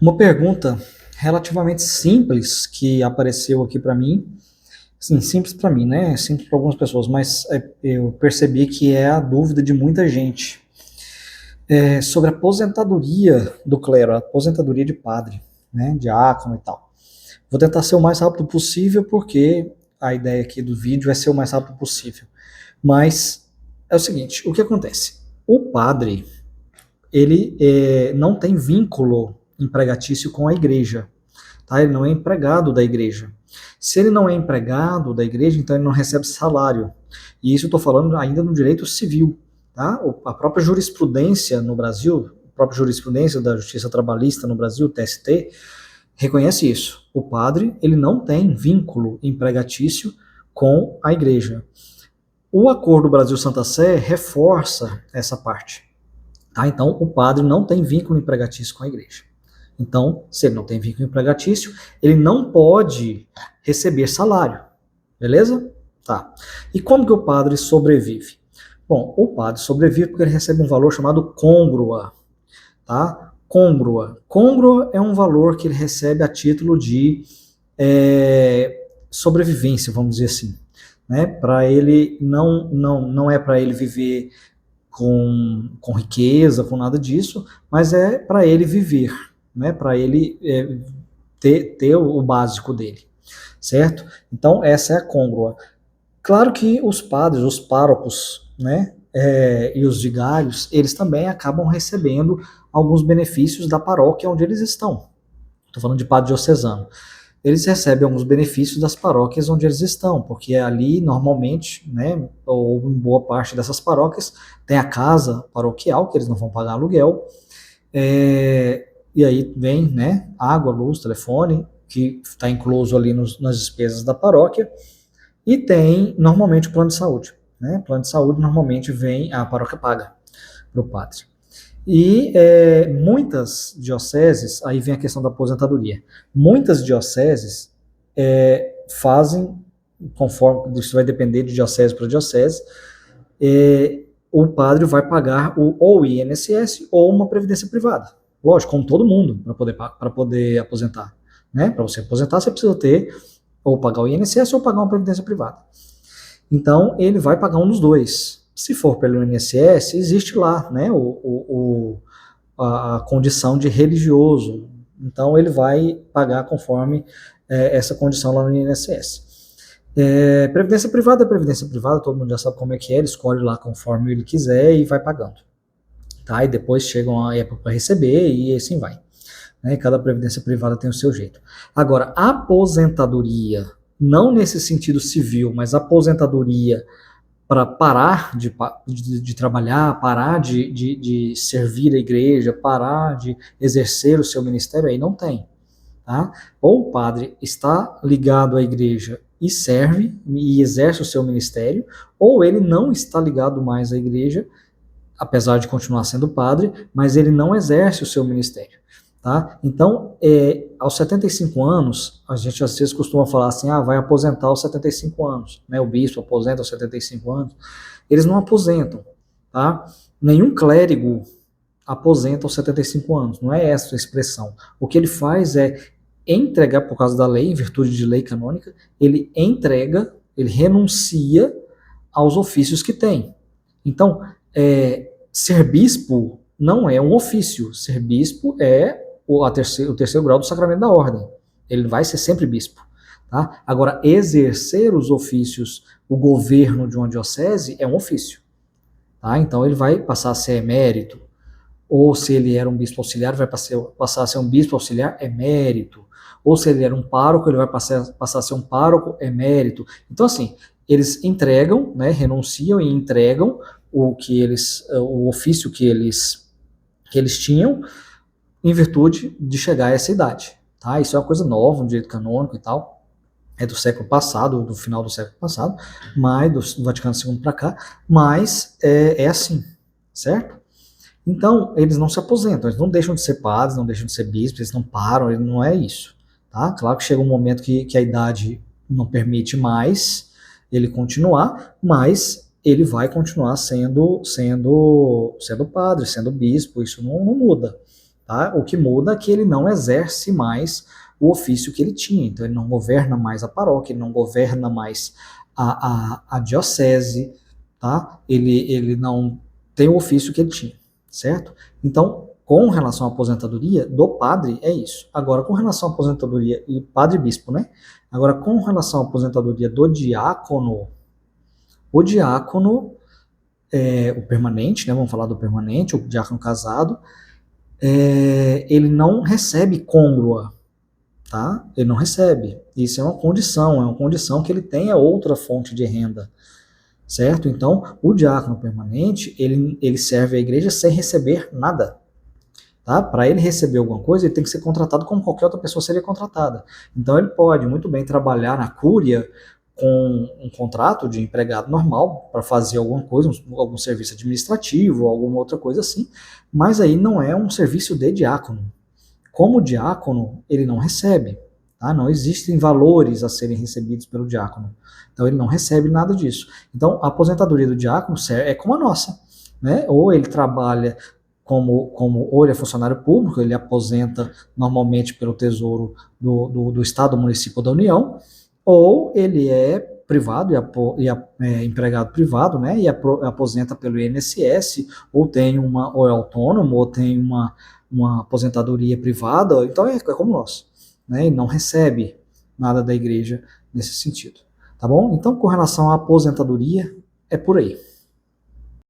Uma pergunta relativamente simples que apareceu aqui para mim, sim, simples para mim, né? Simples para algumas pessoas, mas eu percebi que é a dúvida de muita gente. É sobre a aposentadoria do clero, a aposentadoria de padre, né? Diácono e tal. Vou tentar ser o mais rápido possível, porque a ideia aqui do vídeo é ser o mais rápido possível. Mas é o seguinte, o que acontece? O padre, ele não tem vínculo empregatício com a igreja. Tá? Ele não é empregado da igreja. Se ele não é empregado da igreja, então ele não recebe salário. E isso eu estou falando ainda no direito civil. Tá? A própria jurisprudência no Brasil, a própria jurisprudência da Justiça Trabalhista no Brasil, TST, reconhece isso. O padre, ele não tem vínculo empregatício com a igreja. O Acordo Brasil-Santa Sé reforça essa parte. Tá? Então, o padre não tem vínculo empregatício com a igreja. Então, se ele não tem vínculo empregatício, ele não pode receber salário. Beleza? Tá. E como que o padre sobrevive? Bom, o padre sobrevive porque ele recebe um valor chamado côngrua. Tá? Côngrua. Côngrua é um valor que ele recebe a título de sobrevivência, vamos dizer assim. Né? Para ele, não é para ele viver com riqueza, com nada disso, mas é para ele viver, né? Para ele ter o básico dele, certo? Então, essa é a côngrua. Claro que os padres, os párocos, né? E os vigários, eles também acabam recebendo alguns benefícios da paróquia onde eles estão. Estou falando de padre diocesano. Eles recebem alguns benefícios das paróquias onde eles estão, porque ali, normalmente, né, ou em boa parte dessas paróquias, tem a casa paroquial, que eles não vão pagar aluguel, e aí vem, né, água, luz, telefone, que está incluso ali nas despesas da paróquia, e tem, normalmente, o plano de saúde. Né? O plano de saúde, normalmente, a paróquia paga para o padre. E muitas dioceses, aí vem a questão da aposentadoria, muitas dioceses fazem, conforme, isso vai depender de diocese para diocese, o padre vai pagar ou o INSS ou uma previdência privada. Lógico, como todo mundo, para poder aposentar. Né? Para você aposentar, você precisa ter ou pagar o INSS ou pagar uma previdência privada. Então, ele vai pagar um dos dois. Se for pelo INSS, existe lá, né, a condição de religioso. Então, ele vai pagar conforme essa condição lá no INSS. Previdência privada é previdência privada, todo mundo já sabe como é que é, ele escolhe lá conforme ele quiser e vai pagando. Tá? E depois chega uma época para receber e assim vai. Né? Cada previdência privada tem o seu jeito. Agora, a aposentadoria, não nesse sentido civil, mas aposentadoria para parar de trabalhar, parar de servir a igreja, parar de exercer o seu ministério, aí não tem. Tá? Ou o padre está ligado à igreja e serve e exerce o seu ministério, ou ele não está ligado mais à igreja, apesar de continuar sendo padre, mas ele não exerce o seu ministério. Tá? Então, aos 75 anos, a gente às vezes costuma falar assim, vai aposentar aos 75 anos, né? O bispo aposenta aos 75 anos. Eles não aposentam, tá? Nenhum clérigo aposenta aos 75 anos, não é essa a expressão. O que ele faz é entregar, por causa da lei, em virtude de lei canônica, ele entrega, ele renuncia aos ofícios que tem. Então, ser bispo não é um ofício, ser bispo é o terceiro grau do sacramento da ordem. Ele vai ser sempre bispo. Tá? Agora, exercer os ofícios, o governo de uma diocese é um ofício. Tá? Então, ele vai passar a ser emérito, ou se ele era um bispo auxiliar, vai passar a ser um bispo auxiliar emérito, ou se ele era um pároco, ele vai passar a ser um pároco emérito. Então, assim, eles entregam, né, renunciam e entregam o ofício que eles tinham, em virtude de chegar a essa idade. Tá? Isso é uma coisa nova, um direito canônico e tal, é do século passado, do final do século passado, mas do Vaticano II para cá, mas é assim, certo? Então, eles não se aposentam, eles não deixam de ser padres, não deixam de ser bispos, eles não param, não é isso. Tá? Claro que chega um momento que a idade não permite mais ele continuar, mas ele vai continuar sendo padre, sendo bispo, isso não muda. tá? O que muda é que ele não exerce mais o ofício que ele tinha, então ele não governa mais a paróquia, ele não governa mais a diocese, tá? Ele não tem o ofício que ele tinha, certo? Então, com relação à aposentadoria do padre, é isso. Agora, com relação à aposentadoria, e padre e bispo, né? Agora, com relação à aposentadoria do diácono, o diácono, o permanente, né? Vamos falar do permanente, o diácono casado, ele não recebe côngrua, tá? Ele não recebe. Isso é uma condição que ele tenha outra fonte de renda, certo? Então, o diácono permanente, ele serve a igreja sem receber nada, tá? Para ele receber alguma coisa, ele tem que ser contratado como qualquer outra pessoa seria contratada. Então, ele pode muito bem trabalhar na cúria com um contrato de empregado normal para fazer alguma coisa, algum serviço administrativo, alguma outra coisa assim, mas aí não é um serviço de diácono. Como diácono, ele não recebe, tá? Não existem valores a serem recebidos pelo diácono. Então, ele não recebe nada disso. Então, a aposentadoria do diácono é como a nossa, né? Ou ele trabalha ou ele é funcionário público, ele aposenta normalmente pelo Tesouro do Estado, do município ou da União, ou ele é privado empregado privado, né? E aposenta pelo INSS, ou é autônomo, ou tem uma aposentadoria privada, então é como nós, né? E não recebe nada da igreja nesse sentido, tá bom? Então, com relação à aposentadoria, é por aí.